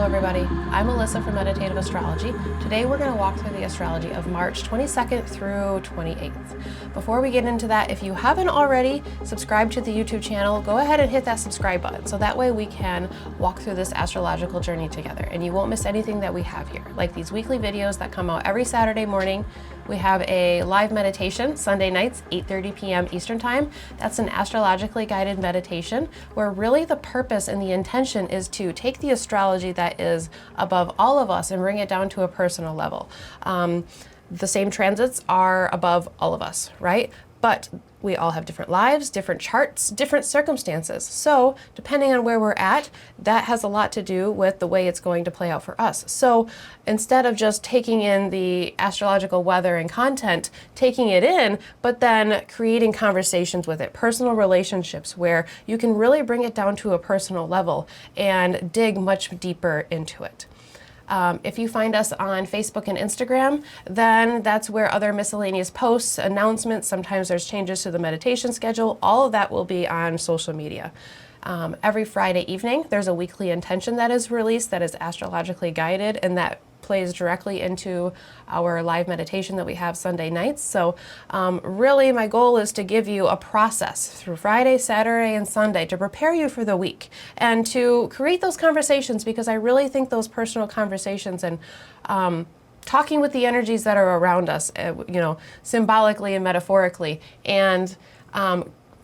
everybody. I'm Alyssa from Meditative Astrology. Today we're going to walk through the astrology of March 22nd through 28th. Before we get into that, if you haven't already subscribed to the YouTube channel, go ahead and hit that subscribe button so that way we can walk through this astrological journey together and you won't miss anything that we have here, like these weekly videos that come out every Saturday morning. We have a live meditation Sunday nights, 8:30 p.m. Eastern Time. That's an astrologically guided meditation where really the purpose and the intention is to take the astrology that is above all of us and bring it down to a personal level. The same transits are above all of us, right? But we all have different lives, different charts, different circumstances. So depending on where we're at, that has a lot to do with the way it's going to play out for us. So instead of just taking in the astrological weather and content, taking it in, but then creating conversations with it, personal relationships where you can really bring it down to a personal level and dig much deeper into it. If you find us on Facebook and Instagram, then that's where other miscellaneous posts, announcements, sometimes there's changes to the meditation schedule, all of that will be on social media. Every Friday evening, there's a weekly intention that is released that is astrologically guided, and that plays directly into our live meditation that we have Sunday nights. So really my goal is to give you a process through Friday, Saturday, and Sunday to prepare you for the week and to create those conversations, because I really think those personal conversations and talking with the energies that are around us, symbolically and metaphorically, and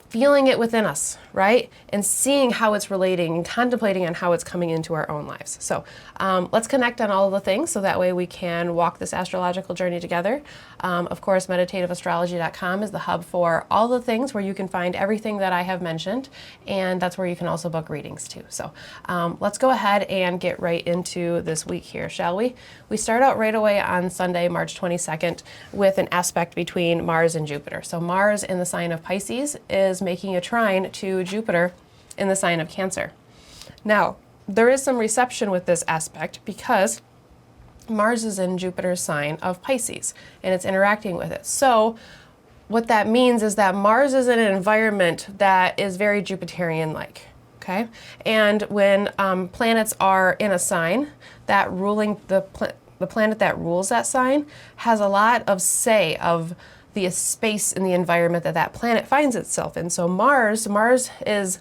feeling it within us, right? And seeing how it's relating and contemplating on how it's coming into our own lives. So let's connect on all of the things so that way we can walk this astrological journey together. Of course, meditativeastrology.com is the hub for all the things where you can find everything that I have mentioned, and that's where you can also book readings too. So let's go ahead and get right into this week here, shall we? We start out right away on Sunday, March 22nd, with an aspect between Mars and Jupiter. So Mars in the sign of Pisces is making a trine to Jupiter in the sign of Cancer. Now, there is some reception with this aspect because Mars is in Jupiter's sign of Pisces and it's interacting with it. So what that means is that Mars is in an environment that is very Jupiterian-like, okay? And when planets are in a sign, that ruling the planet that rules that sign has a lot of say of the space in the environment that that planet finds itself in. So Mars is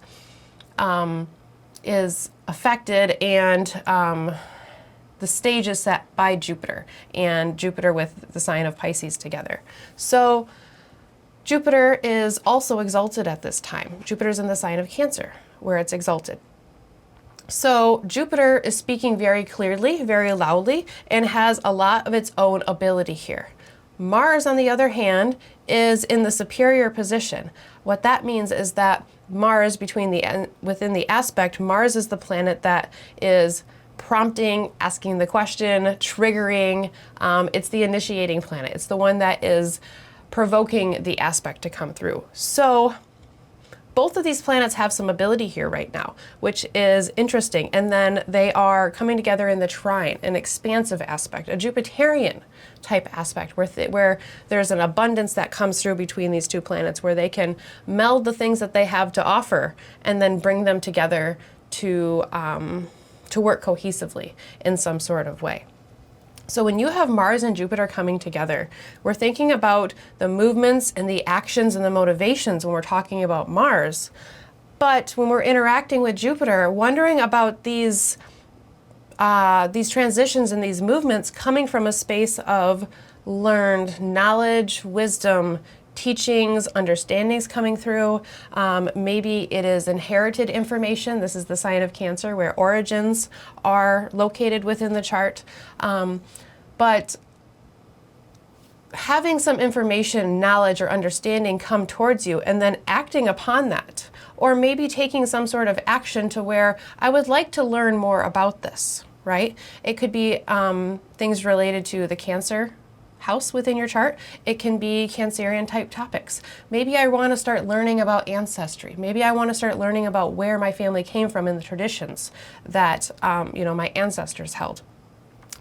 affected, and the stage is set by Jupiter, and Jupiter with the sign of Pisces together. So Jupiter is also exalted at this time. Jupiter's in the sign of Cancer, where it's exalted. So Jupiter is speaking very clearly, very loudly, and has a lot of its own ability here. Mars, on the other hand, is in the superior position. What that means is that Mars, within the aspect, Mars is the planet that is prompting, asking the question, triggering. It's the initiating planet. It's the one that is provoking the aspect to come through. So both of these planets have some ability here right now, which is interesting. And then they are coming together in the trine, an expansive aspect, a Jupiterian type aspect where there's an abundance that comes through between these two planets, where they can meld the things that they have to offer and then bring them together to work cohesively in some sort of way. So when you have Mars and Jupiter coming together, we're thinking about the movements and the actions and the motivations when we're talking about Mars. But when we're interacting with Jupiter, wondering about these transitions and these movements coming from a space of learned knowledge, wisdom, teachings, understandings coming through. Maybe it is inherited information. This is the sign of Cancer, where origins are located within the chart. But having some information, knowledge, or understanding come towards you and then acting upon that, or maybe taking some sort of action to where I would like to learn more about this, right? It could be things related to the Cancer house within your chart. It can be Cancerian type topics. Maybe I want to start learning about ancestry. Maybe I want to start learning about where my family came from in the traditions that my ancestors held.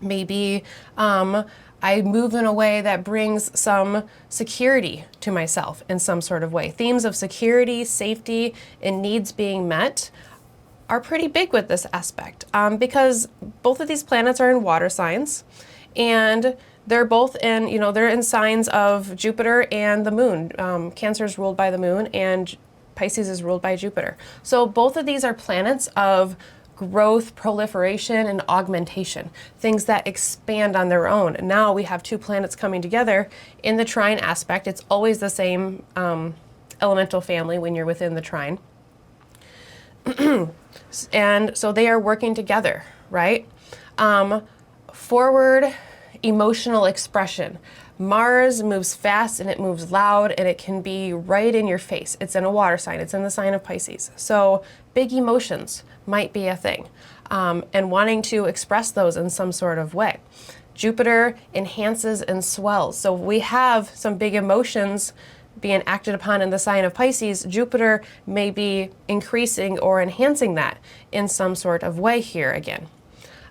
Maybe I move in a way that brings some security to myself in some sort of way. Themes of security, safety, and needs being met are pretty big with this aspect because both of these planets are in water signs, and they're both in, they're in signs of Jupiter and the moon. Cancer is ruled by the moon and Pisces is ruled by Jupiter. So both of these are planets of growth, proliferation, and augmentation, things that expand on their own. Now we have two planets coming together in the trine aspect. It's always the same elemental family when you're within the trine. And so they are working together, right? Forward emotional expression. Mars moves fast and it moves loud and it can be right in your face. It's in a water sign. It's in the sign of Pisces. So big emotions might be a thing, and wanting to express those in some sort of way. Jupiter enhances and swells. So we have some big emotions being acted upon in the sign of Pisces. Jupiter may be increasing or enhancing that in some sort of way here again.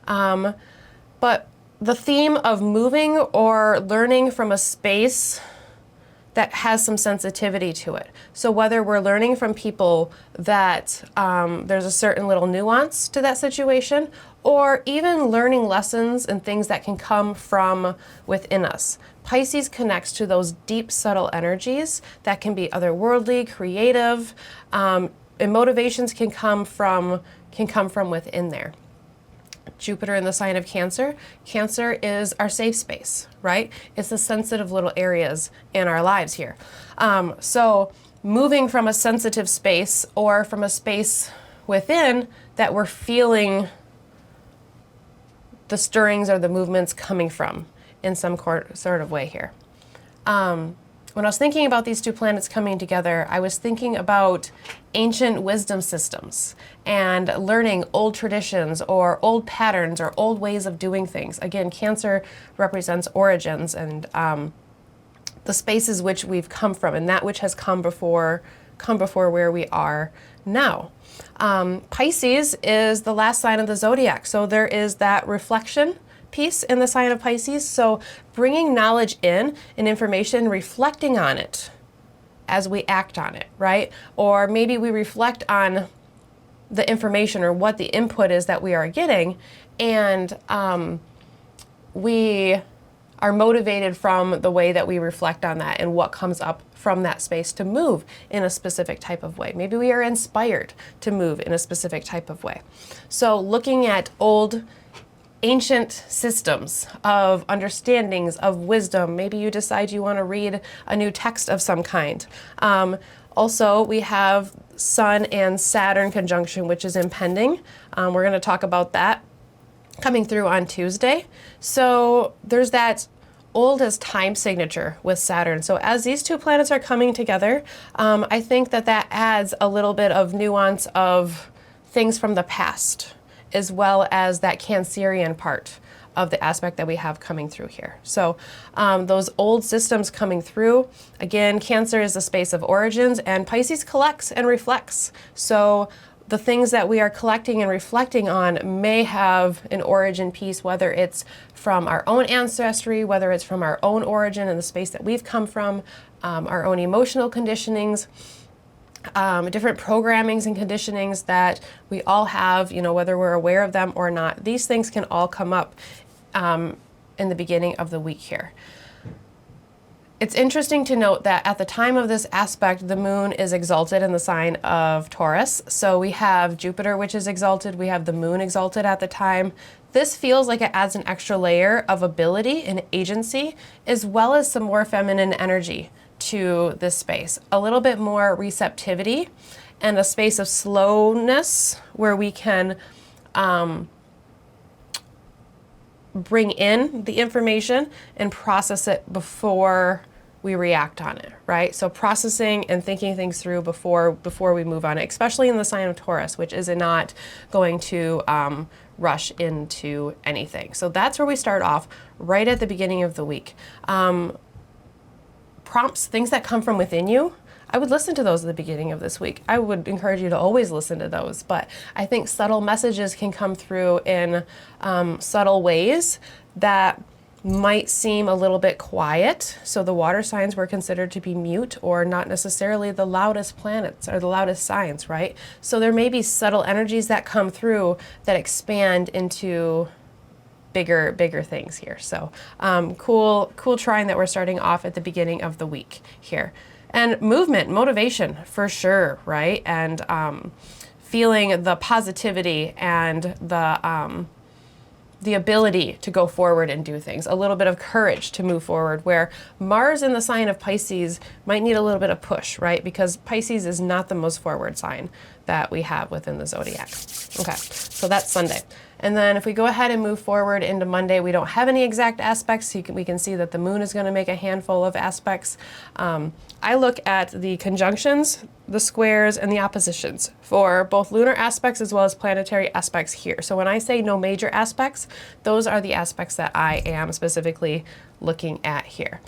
But the theme of moving or learning from a space that has some sensitivity to it. So whether we're learning from people that there's a certain little nuance to that situation, or even learning lessons and things that can come from within us. Pisces connects to those deep, subtle energies that can be otherworldly, creative, and motivations can come from within there. Jupiter in the sign of Cancer. Cancer is our safe space, right? It's the sensitive little areas in our lives here. So moving from a sensitive space or from a space within that we're feeling the stirrings or the movements coming from in some sort of way here. When I was thinking about these two planets coming together, I was thinking about ancient wisdom systems and learning old traditions or old patterns or old ways of doing things. Again, Cancer represents origins and the spaces which we've come from and that which has come before where we are now. Pisces is the last sign of the zodiac, so there is that reflection piece in the sign of Pisces. So bringing knowledge in and information, reflecting on it as we act on it, right? Or maybe we reflect on the information or what the input is that we are getting, and we are motivated from the way that we reflect on that and what comes up from that space to move in a specific type of way. Maybe we are inspired to move in a specific type of way. So looking at old ancient systems of understandings of wisdom. Maybe you decide you want to read a new text of some kind. Also, we have Sun and Saturn conjunction, which is impending. We're going to talk about that coming through on Tuesday. So there's that old as time signature with Saturn. So as these two planets are coming together, I think that adds a little bit of nuance of things from the past, as well as that Cancerian part of the aspect that we have coming through here. So those old systems coming through, again, Cancer is the space of origins and Pisces collects and reflects. So the things that we are collecting and reflecting on may have an origin piece, whether it's from our own ancestry, whether it's from our own origin and the space that we've come from, our own emotional conditionings, different programmings and conditionings that we all have, whether we're aware of them or not. These things can all come up in the beginning of the week here. It's interesting to note that at the time of this aspect, the moon is exalted in the sign of Taurus. So we have Jupiter, which is exalted. We have the moon exalted at the time. This feels like it adds an extra layer of ability and agency, as well as some more feminine energy to this space. A little bit more receptivity and a space of slowness where we can bring in the information and process it before we react on it, right? So processing and thinking things through before we move on it, especially in the sign of Taurus, which is not going to rush into anything. So that's where we start off right at the beginning of the week. Prompts, things that come from within you, I would listen to those at the beginning of this week. I would encourage you to always listen to those, but I think subtle messages can come through in subtle ways that might seem a little bit quiet. So the water signs were considered to be mute or not necessarily the loudest planets or the loudest signs, right? So there may be subtle energies that come through that expand into bigger things here. So cool trine that we're starting off at the beginning of the week here. And movement, motivation for sure, right? And feeling the positivity and the ability to go forward and do things, a little bit of courage to move forward, where Mars in the sign of Pisces might need a little bit of push, right? Because Pisces is not the most forward sign that we have within the zodiac. Okay, so that's Sunday. And then if we go ahead and move forward into Monday, we don't have any exact aspects. So we can see that the moon is going to make a handful of aspects. I look at the conjunctions, the squares, and the oppositions for both lunar aspects as well as planetary aspects here. So when I say no major aspects, those are the aspects that I am specifically looking at here.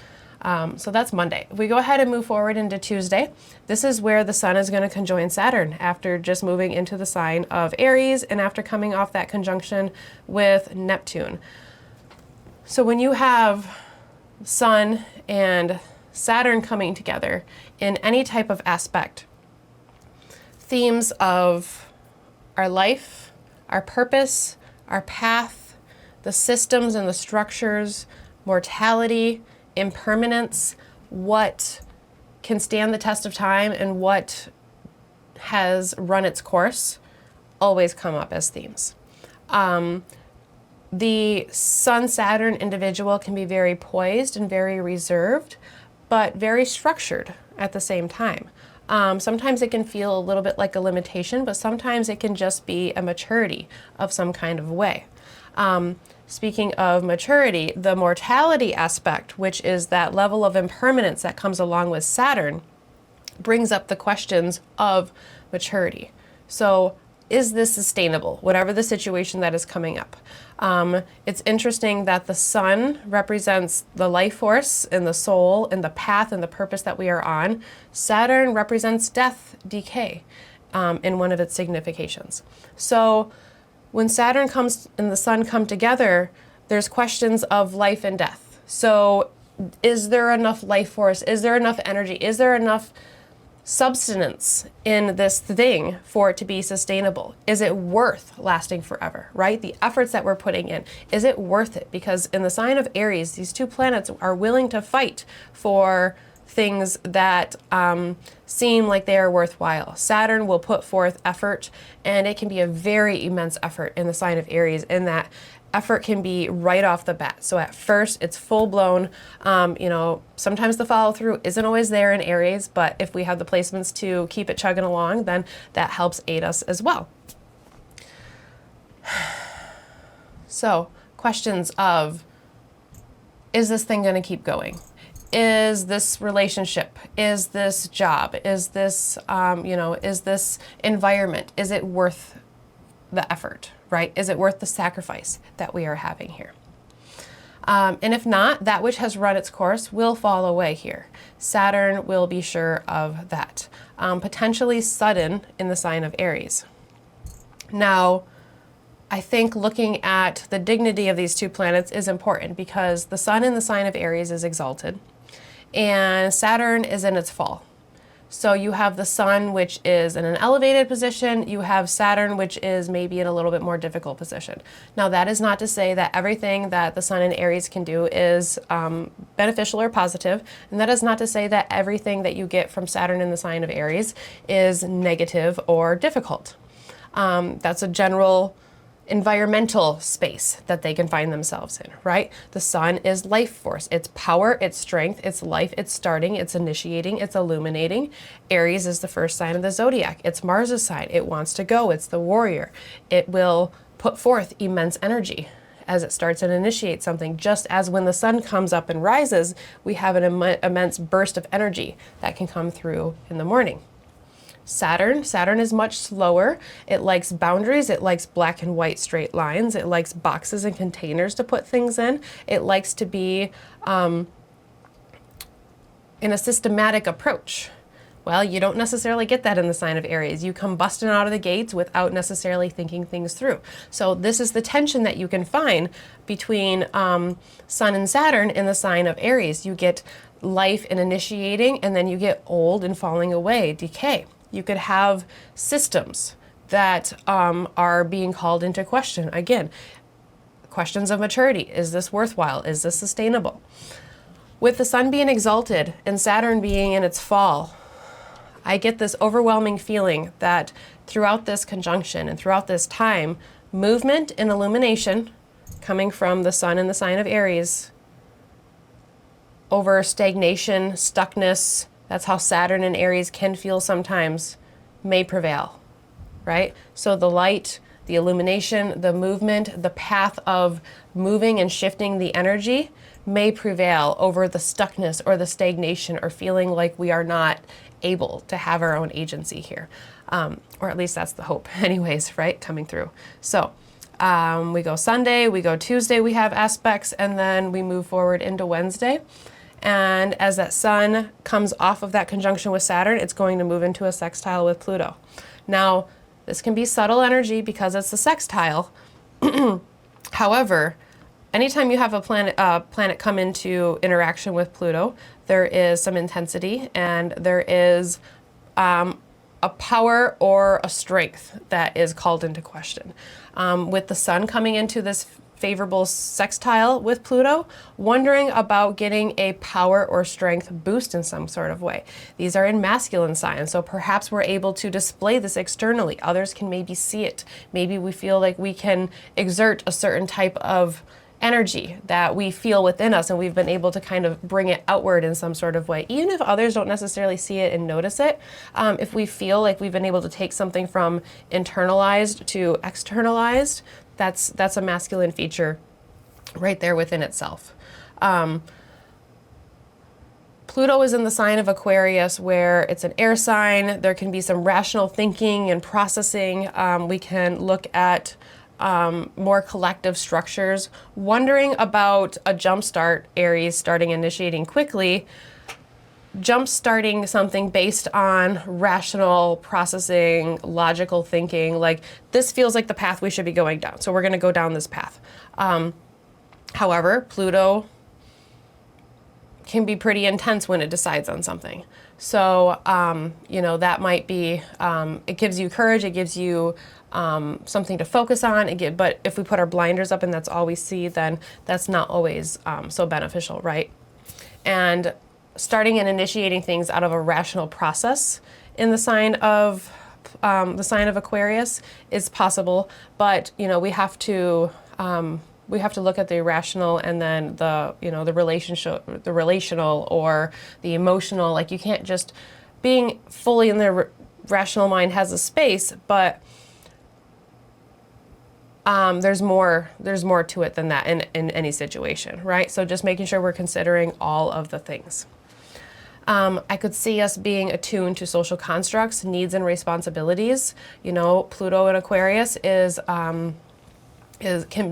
So that's Monday. If we go ahead and move forward into Tuesday, this is where the sun is going to conjoin Saturn after just moving into the sign of Aries and after coming off that conjunction with Neptune. So when you have sun and Saturn coming together in any type of aspect, themes of our life, our purpose, our path, the systems and the structures, mortality, impermanence, what can stand the test of time and what has run its course, always come up as themes. The Sun-Saturn individual can be very poised and very reserved, but very structured at the same time. Sometimes it can feel a little bit like a limitation, but sometimes it can just be a maturity of some kind of way. Speaking of maturity, the mortality aspect, which is that level of impermanence that comes along with Saturn, brings up the questions of maturity. So is this sustainable, whatever the situation that is coming up? It's interesting that the sun represents the life force and the soul and the path and the purpose that we are on. Saturn represents death, decay, in one of its significations. So when Saturn comes and the sun come together, there's questions of life and death. So is there enough life force? Is there enough energy? Is there enough substance in this thing for it to be sustainable? Is it worth lasting forever, right? The efforts that we're putting in, is it worth it? Because in the sign of Aries, these two planets are willing to fight for things that seem like they are worthwhile. Saturn will put forth effort, and it can be a very immense effort in the sign of Aries, and that effort can be right off the bat. So at first it's full blown, sometimes the follow through isn't always there in Aries, but if we have the placements to keep it chugging along, then that helps aid us as well. So questions of, is this thing going to keep going? Is this relationship, is this job, is this, is this environment, is it worth the effort, right? Is it worth the sacrifice that we are having here? And if not, that which has run its course will fall away here. Saturn will be sure of that. Potentially sudden in the sign of Aries. Now, I think looking at the dignity of these two planets is important because the sun in the sign of Aries is exalted and Saturn is in its fall. So you have the sun, which is in an elevated position. You have Saturn, which is maybe in a little bit more difficult position. Now, that is not to say that everything that the sun in Aries can do is beneficial or positive. And that is not to say that everything that you get from Saturn in the sign of Aries is negative or difficult. That's a general environmental space that they can find themselves in, right? The sun is life force. It's power, it's strength, it's life, it's starting, it's initiating, it's illuminating. Aries is the first sign of the zodiac. It's Mars's sign. It wants to go. It's the warrior. It will put forth immense energy as it starts and initiates something, just as when the sun comes up and rises, we have an immense burst of energy that can come through in the morning. Saturn is much slower. It likes boundaries. It likes black and white straight lines. It likes boxes and containers to put things in. It likes to be in a systematic approach. Well, you don't necessarily get that in the sign of Aries. You come busting out of the gates without necessarily thinking things through. So this is the tension that you can find between Sun and Saturn in the sign of Aries. You get life and initiating, and then you get old and falling away, decay. You could have systems that are being called into question. Again, questions of maturity. Is this worthwhile? Is this sustainable? With the Sun being exalted and Saturn being in its fall, I get this overwhelming feeling that throughout this conjunction and throughout this time, movement and illumination coming from the Sun in the sign of Aries over stagnation, stuckness, that's how Saturn and Aries can feel sometimes, may prevail, right? So the light, the illumination, the movement, the path of moving and shifting the energy may prevail over the stuckness or the stagnation or feeling like we are not able to have our own agency here. Or at least that's the hope anyways, right? Coming through. So we go Sunday, we go Tuesday, we have aspects, and then we move forward into Wednesday. And as that Sun comes off of that conjunction with Saturn, it's going to move into a sextile with Pluto. Now, this can be subtle energy because it's a sextile. However, anytime you have a planet come into interaction with Pluto, there is some intensity and there is a power or a strength that is called into question. With the Sun coming into this favorable sextile with Pluto, wondering about getting a power or strength boost in some sort of way. These are in masculine signs, so perhaps we're able to display this externally. Others can maybe see it. Maybe we feel like we can exert a certain type of energy that we feel within us, and we've been able to kind of bring it outward in some sort of way. Even if others don't necessarily see it and notice it, if we feel like we've been able to take something from internalized to externalized, that's a masculine feature right there within itself. Pluto is in the sign of Aquarius, where it's an air sign. There can be some rational thinking and processing. We can look at more collective structures, wondering about a jumpstart, Aries starting initiating quickly, jump-starting something based on rational processing, logical thinking, like this feels like the path we should be going down, so we're going to go down this path. However, Pluto can be pretty intense when it decides on something. So, you know, that might be, it gives you courage, it gives you something to focus on, but if we put our blinders up and that's all we see, then that's not always so beneficial, right? And starting and initiating things out of a rational process in the sign of Aquarius is possible, but you know, we have to look at the irrational and then the relational or the emotional. Like, you can't just, being fully in the rational mind has a space, but there's more to it than that in any situation, right? So just making sure we're considering all of the things. I could see us being attuned to social constructs, needs, and responsibilities. You know, Pluto in Aquarius can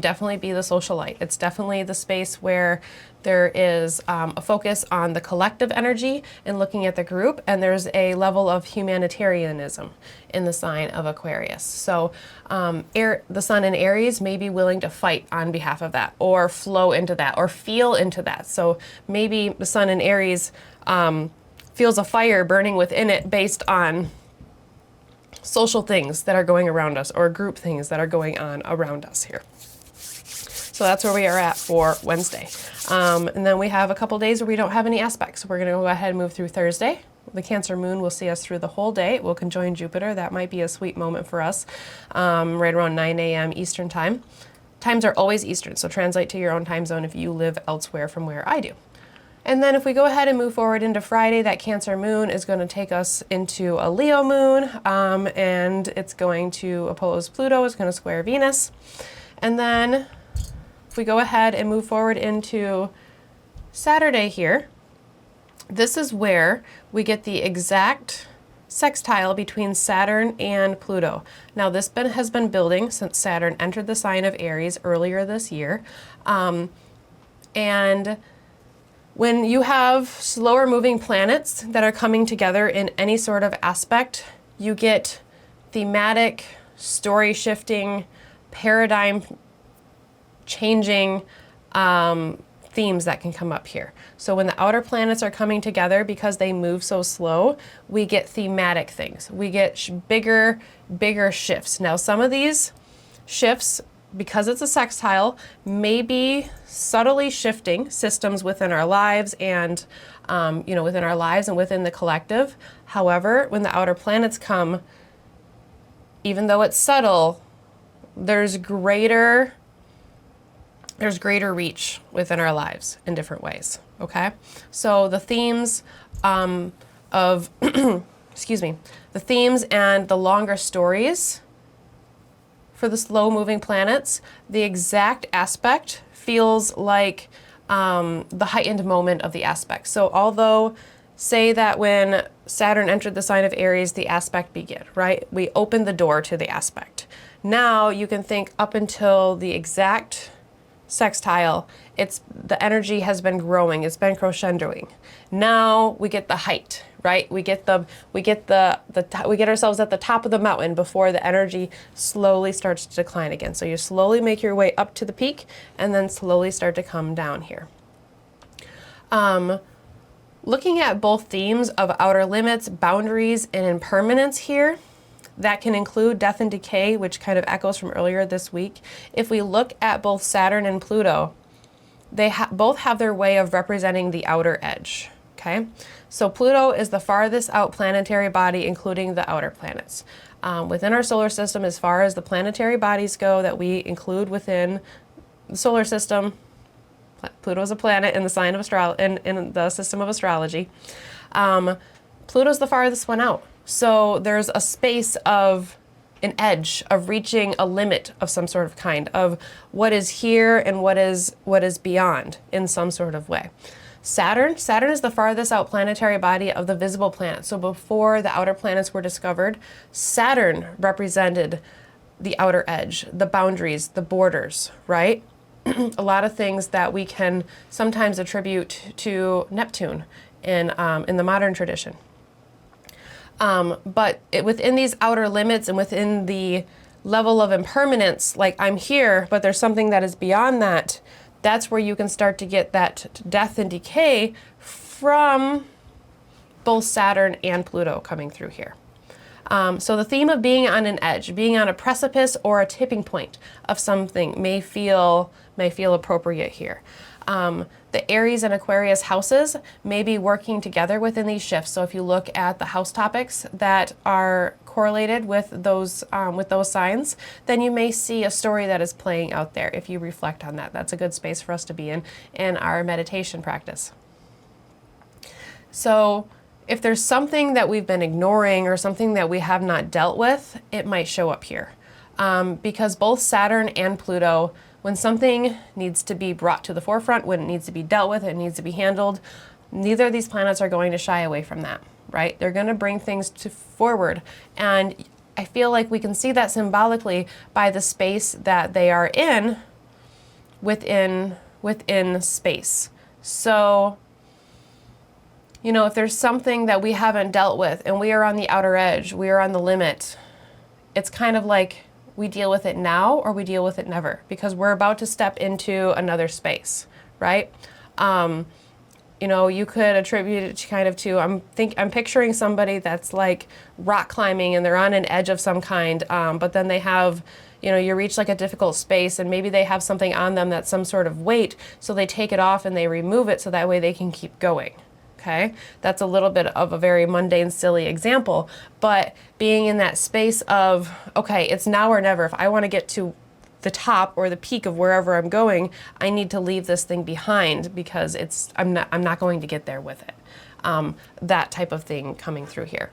definitely be the socialite. It's definitely the space where there is a focus on the collective energy and looking at the group, and there's a level of humanitarianism in the sign of Aquarius. So the Sun in Aries may be willing to fight on behalf of that, or flow into that, or feel into that. So maybe the Sun in Aries feels a fire burning within it based on social things that are going around us, or group things that are going on around us here. So that's where we are at for Wednesday. And then we have a couple days where we don't have any aspects. We're going to go ahead and move through Thursday. The Cancer moon will see us through the whole day. It will conjoin Jupiter. That might be a sweet moment for us, right around 9 a.m. Eastern time. Times are always Eastern, so translate to your own time zone if you live elsewhere from where I do. And then if we go ahead and move forward into Friday, that Cancer moon is going to take us into a Leo moon, and it's going to oppose Pluto. It's going to square Venus. And then if we go ahead and move forward into Saturday here, this is where we get the exact sextile between Saturn and Pluto. Now, this has been building since Saturn entered the sign of Aries earlier this year. And When you have slower moving planets that are coming together in any sort of aspect, you get thematic, story shifting, paradigm changing themes that can come up here. So when the outer planets are coming together, because they move so slow, we get thematic things. We get bigger shifts. Now, some of these shifts, because it's a sextile, may be subtly shifting systems within our lives and, within our lives and within the collective. However, when the outer planets come, even though it's subtle, there's greater reach within our lives in different ways, okay? So the themes of, excuse me, the themes and the longer stories for the slow-moving planets, the exact aspect feels like the heightened moment of the aspect. So although, say that when Saturn entered the sign of Aries, the aspect began, right? We opened the door to the aspect. Now you can think up until the exact sextile, the energy has been growing, it's been crescendoing. Now we get the height, right? We get ourselves at the top of the mountain before the energy slowly starts to decline again. So you slowly make your way up to the peak and then slowly start to come down here. Looking at both themes of outer limits, boundaries, and impermanence here, that can include death and decay, which kind of echoes from earlier this week. If we look at both Saturn and Pluto, they both have their way of representing the outer edge, okay? So Pluto is the farthest out planetary body, including the outer planets. Within our solar system, as far as the planetary bodies go that we include within the solar system, Pluto is a planet in the sign of in the system of astrology. Pluto's the farthest one out. So there's a space of an edge of reaching a limit of some sort of kind of what is here and what is beyond in some sort of way. Saturn is the farthest out planetary body of the visible planets. So before the outer planets were discovered, Saturn represented the outer edge, the boundaries, the borders, right? A lot of things that we can sometimes attribute to Neptune in the modern tradition. But within these outer limits and within the level of impermanence, like I'm here, but there's something that is beyond that, that's where you can start to get that death and decay from both Saturn and Pluto coming through here. So the theme of being on an edge, being on a precipice or a tipping point of something may feel appropriate here. The Aries and Aquarius houses may be working together within these shifts. So if you look at the house topics that are correlated with those signs, then you may see a story that is playing out there if you reflect on that. That's a good space for us to be in our meditation practice. So if there's something that we've been ignoring or something that we have not dealt with, it might show up here. Because both Saturn and Pluto, when something needs to be brought to the forefront, when it needs to be dealt with, it needs to be handled, neither of these planets are going to shy away from that, right? They're going to bring things forward. And I feel like we can see that symbolically by the space that they are in within space. So, if there's something that we haven't dealt with and we are on the outer edge, we are on the limit, it's kind of like we deal with it now or we deal with it never, because we're about to step into another space, right? You could attribute it kind of to, I'm picturing somebody that's like rock climbing and they're on an edge of some kind, but then they have, you reach like a difficult space and maybe they have something on them that's some sort of weight, so they take it off and they remove it so that way they can keep going. Okay, that's a little bit of a very mundane, silly example, but being in that space of, okay, it's now or never. If I want to get to the top or the peak of wherever I'm going, I need to leave this thing behind because I'm not going to get there with it. That type of thing coming through here.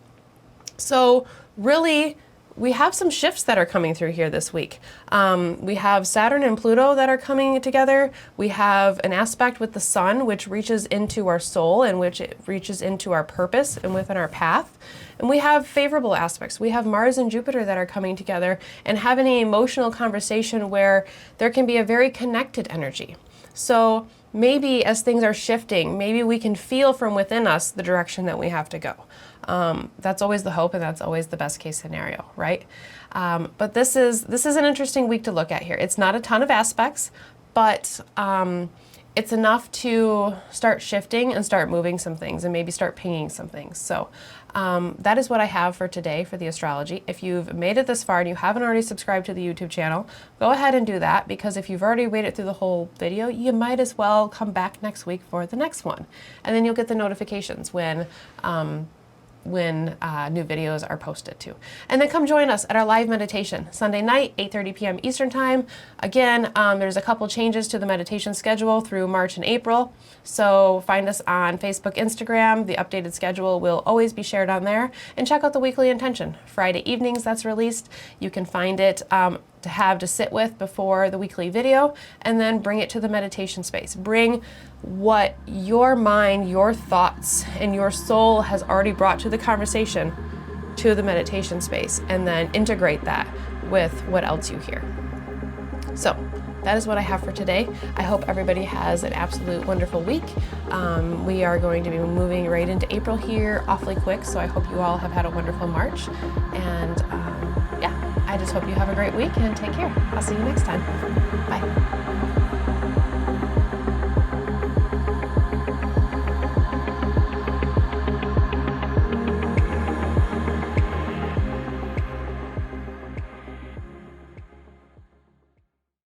So really, we have some shifts that are coming through here this week. We have Saturn and Pluto that are coming together. We have an aspect with the sun, which reaches into our soul and which it reaches into our purpose and within our path. And we have favorable aspects. We have Mars and Jupiter that are coming together and having an emotional conversation where there can be a very connected energy. So maybe as things are shifting, maybe we can feel from within us the direction that we have to go. That's always the hope, and that's always the best case scenario, right? But this is an interesting week to look at here. It's not a ton of aspects, but it's enough to start shifting and start moving some things and maybe start pinging some things. So that is what I have for today for the astrology. If you've made it this far and you haven't already subscribed to the YouTube channel, go ahead and do that, because if you've already waited through the whole video, you might as well come back next week for the next one. And then you'll get the notifications when new videos are posted too. And then come join us at our live meditation Sunday night, 8:30 p.m. Eastern Time. Again, there's a couple changes to the meditation schedule through March and April. So find us on Facebook, Instagram. The updated schedule will always be shared on there. And check out the weekly intention. Friday evenings that's released. You can find it to sit with before the weekly video, and then bring it to the meditation space. Bring what your mind, your thoughts, and your soul has already brought to the conversation to the meditation space, and then integrate that with what else you hear. So that is what I have for today. I hope everybody has an absolute wonderful week. We are going to be moving right into April here awfully quick, so I hope you all have had a wonderful March. And yeah, I just hope you have a great week and take care. I'll see you next time. Bye.